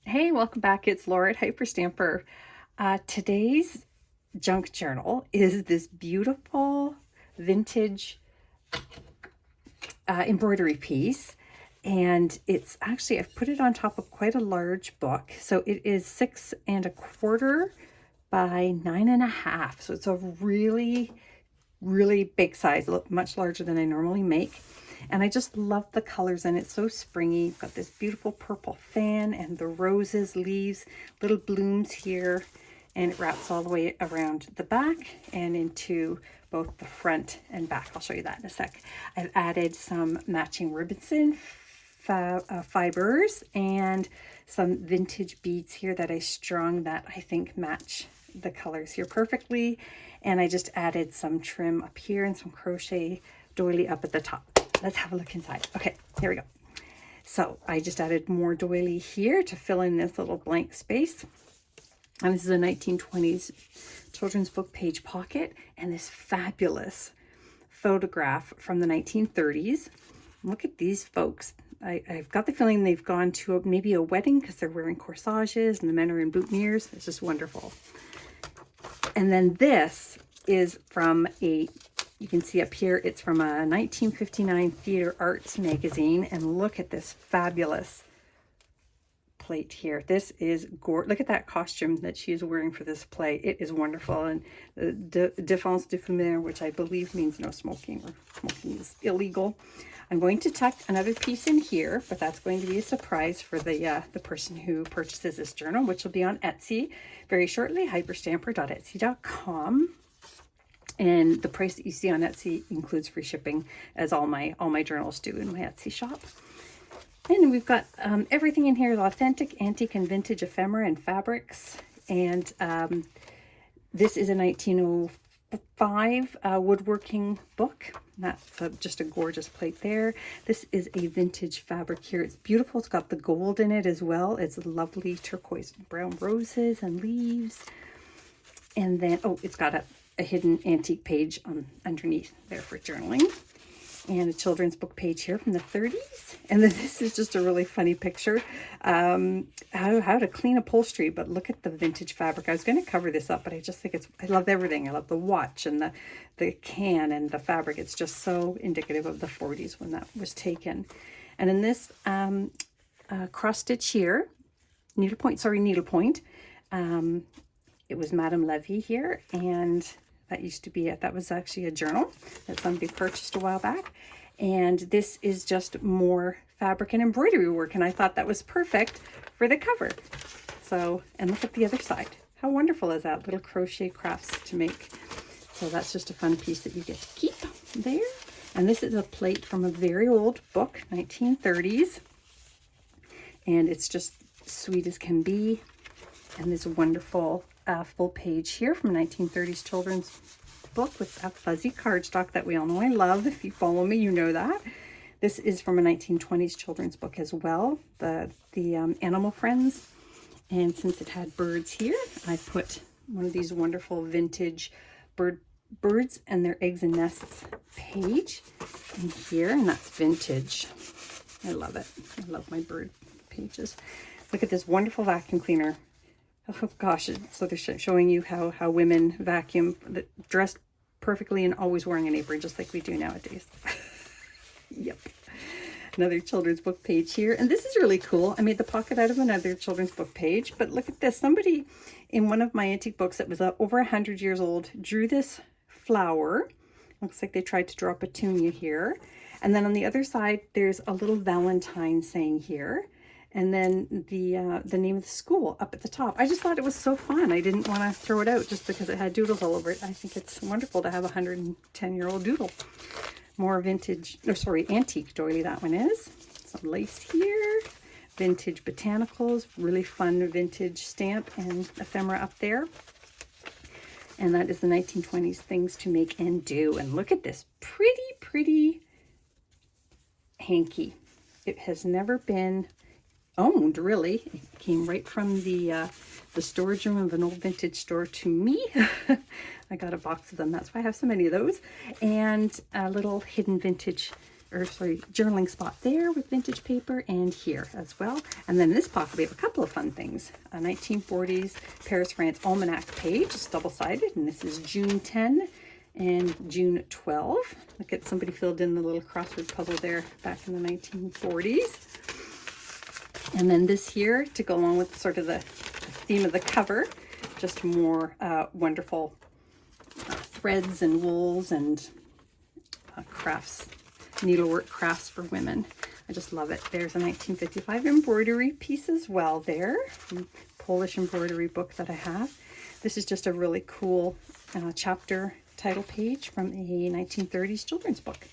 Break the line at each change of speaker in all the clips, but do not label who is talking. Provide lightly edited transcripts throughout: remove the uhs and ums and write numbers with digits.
Hey, welcome back. It's Laura at Hyperstamper. Today's junk journal is this beautiful vintage embroidery piece. And it's actually, I've put it on top of quite a large book. So it is 6¼ by 9½. So it's a really big size, much larger than I normally make. And I just love the colors, and it's so springy. You've got this beautiful purple fan and the roses, leaves, little blooms here, and it wraps all the way around the back and into both the front and back. I'll show you that in a sec. I've added some matching ribbon fibers and some vintage beads here that I strung that I think match the colors here perfectly. And I just added some trim up here and some crochet doily up at the top. Let's have a look inside. Okay, here we go. So I just added more doily here to fill in this little blank space. And this is a 1920s children's book page pocket, and this fabulous photograph from the 1930s. Look at these folks. I've got the feeling they've gone to maybe a wedding because they're wearing corsages and the men are in boutonnieres. It's just wonderful. And then this is from you can see up here, it's from a 1959 Theater Arts magazine. And look at this fabulous plate here. This is gorgeous. Look at that costume that she is wearing for this play. It is wonderful. And Défense d'ephemera, which I believe means no smoking, or smoking is illegal. I'm going to tuck another piece in here, but that's going to be a surprise for the person who purchases this journal, which will be on Etsy very shortly, hyperstamper.etsy.com. And the price that you see on Etsy includes free shipping, as all my journals do in my Etsy shop. And we've got everything in here is authentic, antique, and vintage ephemera and fabrics. And this is a 1905 woodworking book. That's just a gorgeous plate there. This is a vintage fabric here. It's beautiful. It's got the gold in it as well. It's lovely turquoise brown roses and leaves. And then, oh, it's got a hidden antique page underneath there for journaling. And a children's book page here from the 30s. And then this is just a really funny picture. How to clean upholstery, but look at the vintage fabric. I was going to cover this up, but I just think I love everything. I love the watch and the can and the fabric. It's just so indicative of the 40s when that was taken. And in this cross stitch here, needlepoint, it was Madame Levy here, and that used to be that was actually a journal that somebody purchased a while back. And this is just more fabric and embroidery work, and I thought that was perfect for the cover. So, and look at the other side. How wonderful is that? Little crochet crafts to make. So that's just a fun piece that you get to keep there. And this is a plate from a very old book, 1930s. And it's just sweet as can be. And this wonderful full page here from 1930s children's book with that fuzzy cardstock that we all know I love. If you follow me, you know that. This is from a 1920s children's book as well, the Animal Friends. And since it had birds here, I put one of these wonderful vintage birds and their eggs and nests page in here, and that's vintage. I love it. I love my bird pages. Look at this wonderful vacuum cleaner. Oh gosh, so they're showing you how women vacuum, dressed perfectly and always wearing an apron, just like we do nowadays. Yep. Another children's book page here. And this is really cool. I made the pocket out of another children's book page, but look at this. Somebody in one of my antique books that was over 100 years old drew this flower. Looks like they tried to draw petunia here. And then on the other side, there's a little Valentine saying here. And then the name of the school up at the top. I just thought it was so fun. I didn't want to throw it out just because it had doodles all over it. I think it's wonderful to have a 110-year-old doodle. More vintage, antique doily that one is. Some lace here. Vintage Botanicals. Really fun vintage stamp and ephemera up there. And that is the 1920s things to make and do. And look at this pretty hanky. It has never been owned, really. It came right from the storage room of an old vintage store to me. I got a box of them. That's why I have so many of those. And a little hidden vintage journaling spot there with vintage paper, and here as well. And then in this pocket we have a couple of fun things. A 1940s Paris, France almanac page. It's double-sided, and this is June 10 and June 12. Look at somebody filled in the little crossword puzzle there back in the 1940s. And then this here to go along with sort of the theme of the cover, just more wonderful threads and wools and crafts, needlework crafts for women. I just love it. There's a 1955 embroidery piece as well there, Polish embroidery book that I have. This is just a really cool chapter title page from a 1930s children's book.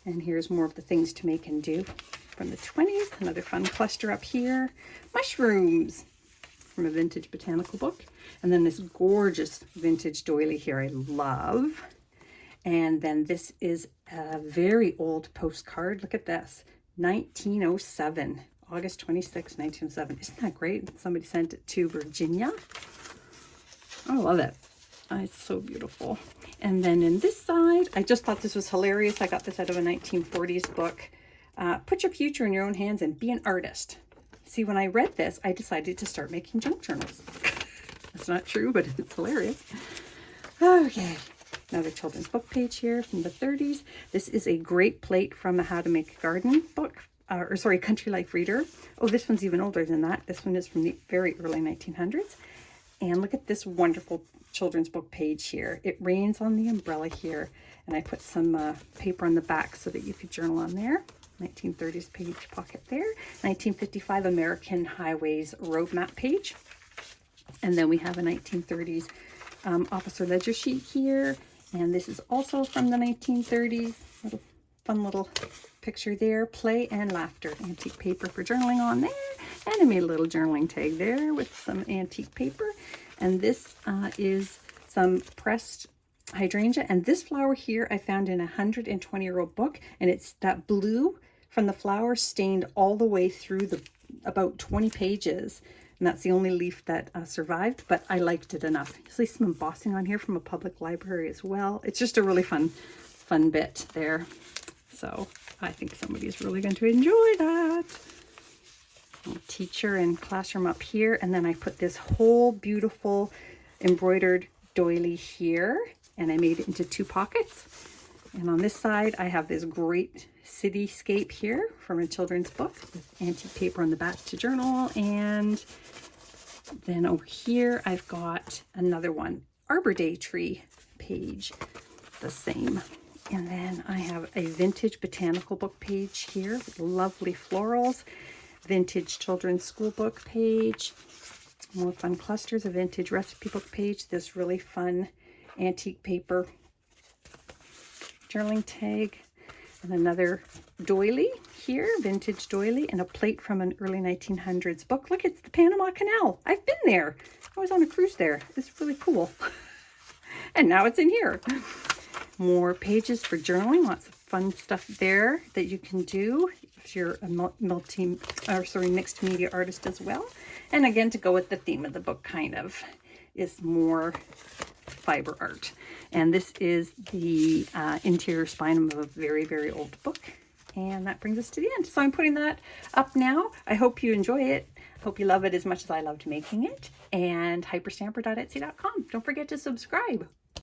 And here's more of the things to make and do from the 20s. Another fun cluster up here. Mushrooms from a vintage botanical book. And then this gorgeous vintage doily here I love. And then this is a very old postcard. Look at this. 1907. August 26, 1907. Isn't that great? Somebody sent it to Virginia. I love it. Oh, it's so beautiful. And then in this side, I just thought this was hilarious. I got this out of a 1940s book. Put your future in your own hands and be an artist. See, when I read this, I decided to start making junk journals. That's not true, but it's hilarious. Okay, another children's book page here from the 30s. This is a great plate from a How to Make a Garden book, Country Life reader. Oh, this one's even older than that. This one is from the very early 1900s. And look at this wonderful children's book page here. It rains on the umbrella here, and I put some paper on the back so that you could journal on there. 1930s page pocket there. 1955 American Highways road map page. And then we have a 1930s officer ledger sheet here. And this is also from the 1930s. Fun little picture there. Play and laughter. Antique paper for journaling on there. And I made a little journaling tag there with some antique paper. And this is some pressed hydrangea. And this flower here I found in a 120-year-old book. And it's that blue from the flower stained all the way through the about 20 pages. And that's the only leaf that survived, but I liked it enough. You see some embossing on here from a public library as well. It's just a really fun bit there. So I think somebody's really going to enjoy that. Teacher and classroom up here. And then I put this whole beautiful embroidered doily here, and I made it into 2 pockets. And on this side, I have this great cityscape here from a children's book with antique paper on the back to journal. And then over here, I've got another one, Arbor Day tree page, the same. And then I have a vintage botanical book page here with lovely florals, vintage children's school book page, more fun clusters, a vintage recipe book page, this really fun antique paper journaling tag, and another doily here, vintage doily, and a plate from an early 1900s book. Look, it's the Panama Canal. I've been there. I was on a cruise there. It's really cool. And now it's in here. More pages for journaling. Lots of fun stuff there that you can do if you're a mixed media artist as well. And again, to go with the theme of the book, kind of, is more fiber art. And this is the interior spine of a very, very old book. And that brings us to the end. So I'm putting that up now. I hope you enjoy it. Hope you love it as much as I loved making it. And hyperstamper.etsy.com. Don't forget to subscribe.